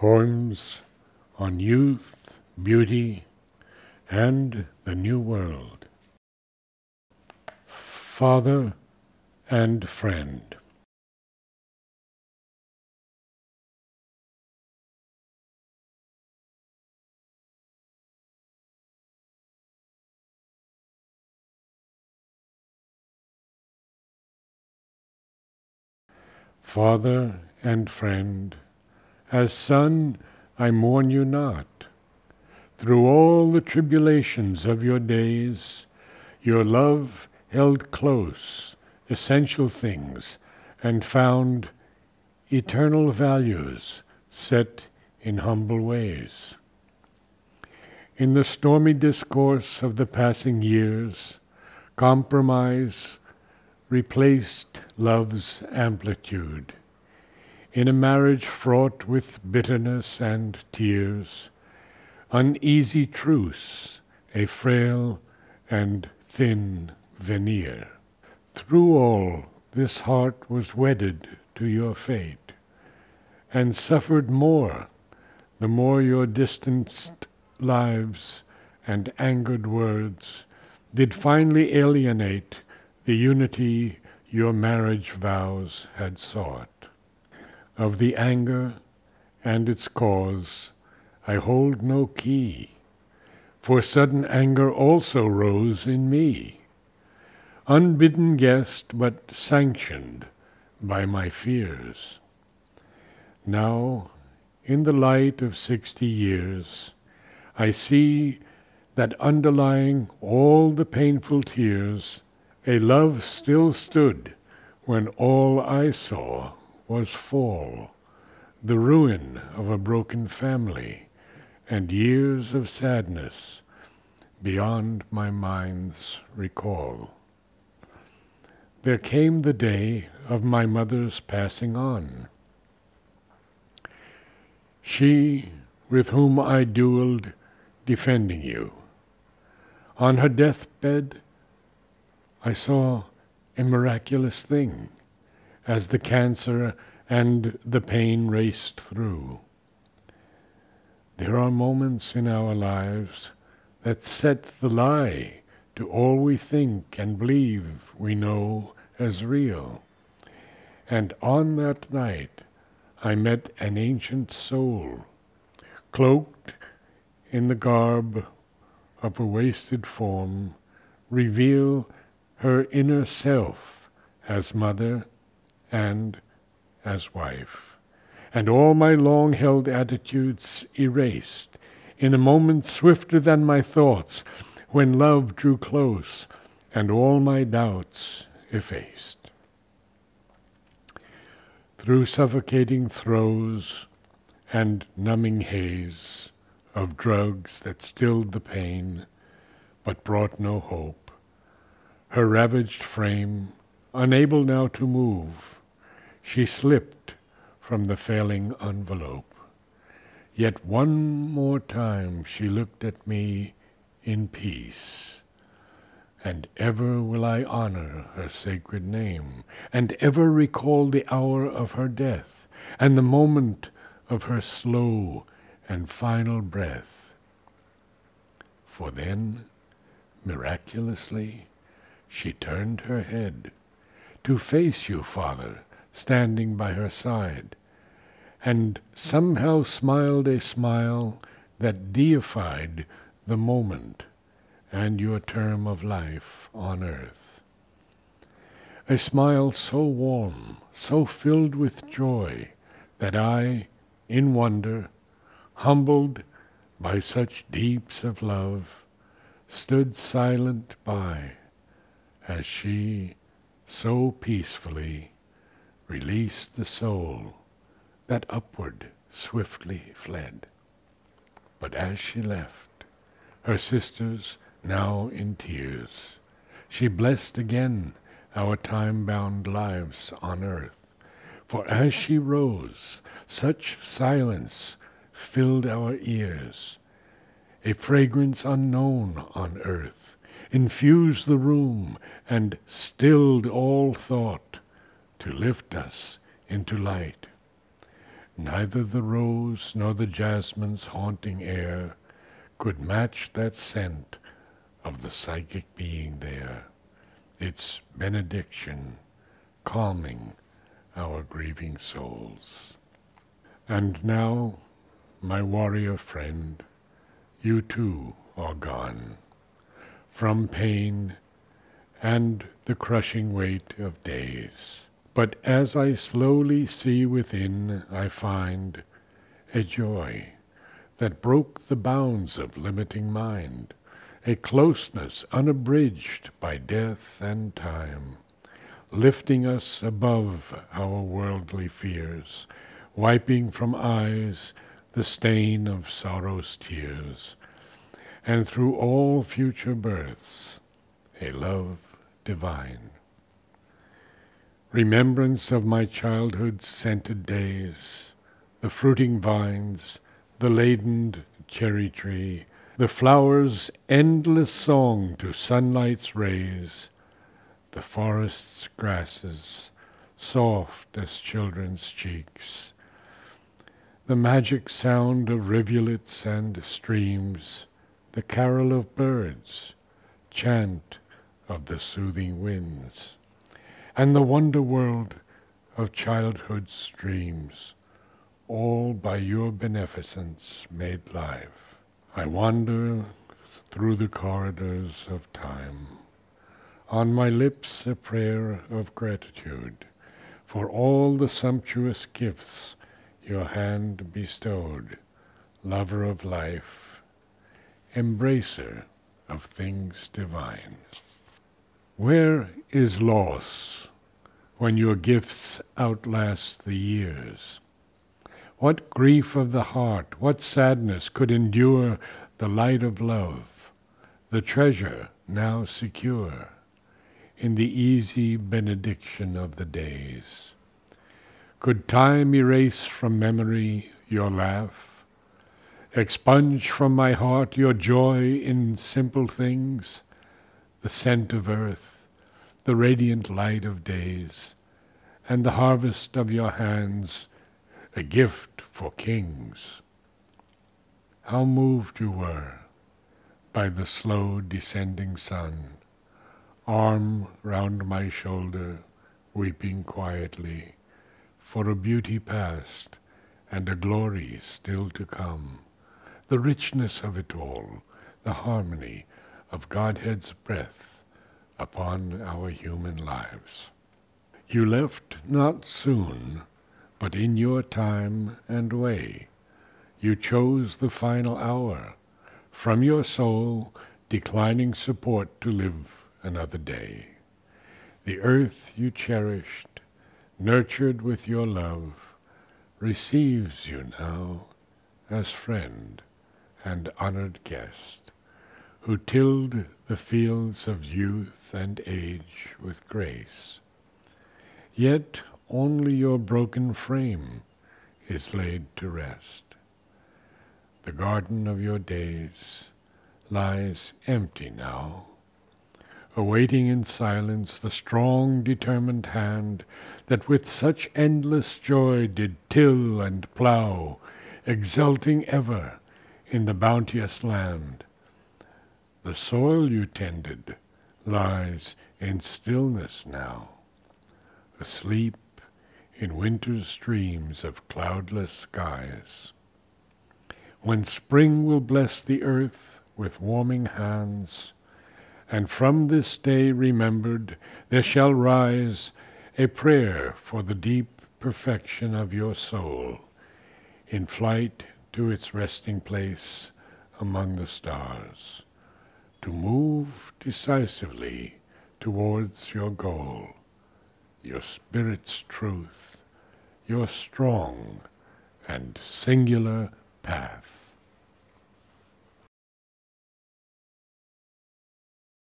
Poems on Youth, Beauty, and the New World. Father and Friend. Father and friend, as son I mourn you not. Through all the tribulations of your days, your love held close essential things and found eternal values set in humble ways. In the stormy discourse of the passing years, compromise replaced love's amplitude. In a marriage fraught with bitterness and tears, uneasy truce, a frail and thin veneer. Through all, this heart was wedded to your fate, and suffered more, the more your distanced lives and angered words did finally alienate the unity your marriage vows had sought. Of the anger and its cause I hold no key, for sudden anger also rose in me, unbidden guest but sanctioned by my fears. Now, in the light of 60 years, I see that underlying all the painful tears, a love still stood when all I saw was fall, the ruin of a broken family, and years of sadness beyond my mind's recall. There came the day of my mother's passing on. She with whom I dueled defending you. On her deathbed, I saw a miraculous thing as the cancer and the pain raced through. There are moments in our lives that set the lie to all we think and believe we know as real. And on that night, I met an ancient soul, cloaked in the garb of a wasted form, reveal her inner self as mother and as wife, and all my long-held attitudes erased in a moment swifter than my thoughts, when love drew close and all my doubts effaced. Through suffocating throes and numbing haze of drugs that stilled the pain but brought no hope, her ravaged frame, unable now to move, she slipped from the failing envelope. Yet one more time she looked at me in peace, and ever will I honor her sacred name, and ever recall the hour of her death, and the moment of her slow and final breath. For then, miraculously, she turned her head to face you, Father, standing by her side, and somehow smiled a smile that deified the moment and your term of life on earth. A smile so warm, so filled with joy, that I, in wonder, humbled by such deeps of love, stood silent by, as she so peacefully released the soul that upward swiftly fled. But as she left, her sisters now in tears, she blessed again our time-bound lives on earth. For as she rose, such silence filled our ears, a fragrance unknown on earth infused the room and stilled all thought to lift us into light. Neither the rose nor the jasmine's haunting air could match that scent of the psychic being there, its benediction calming our grieving souls. And now, my warrior friend, you too are gone from pain and the crushing weight of days. But as I slowly see within, I find a joy that broke the bounds of limiting mind, a closeness unabridged by death and time, lifting us above our worldly fears, wiping from eyes the stain of sorrow's tears, and through all future births, a love divine. Remembrance of my childhood's scented days, the fruiting vines, the ladened cherry tree, the flowers' endless song to sunlight's rays, the forest's grasses, soft as children's cheeks, the magic sound of rivulets and streams, the carol of birds, chant of the soothing winds, and the wonder world of childhood's dreams, all by your beneficence made live. I wander through the corridors of time, on my lips a prayer of gratitude for all the sumptuous gifts your hand bestowed, lover of life, embracer of things divine. Where is loss when your gifts outlast the years? What grief of the heart, what sadness could endure the light of love, the treasure now secure in the easy benediction of the days? Could time erase from memory your laugh, expunge from my heart your joy in simple things, the scent of earth, the radiant light of days, and the harvest of your hands, a gift for kings? How moved you were by the slow descending sun, arm round my shoulder, weeping quietly for a beauty past and a glory still to come, the richness of it all, the harmony of Godhead's breath upon our human lives. You left not soon, but in your time and way, you chose the final hour, from your soul declining support to live another day. The earth you cherished, nurtured with your love, receives you now as friend and honored guest, who tilled the fields of youth and age with grace. Yet only your broken frame is laid to rest. The garden of your days lies empty now, awaiting in silence the strong, determined hand that with such endless joy did till and plough, exulting ever in the bounteous land. The soil you tended lies in stillness now, asleep in winter's streams of cloudless skies. When spring will bless the earth with warming hands, and from this day remembered there shall rise a prayer for the deep perfection of your soul, in flight to its resting place among the stars, to move decisively towards your goal, your spirit's truth, your strong and singular path.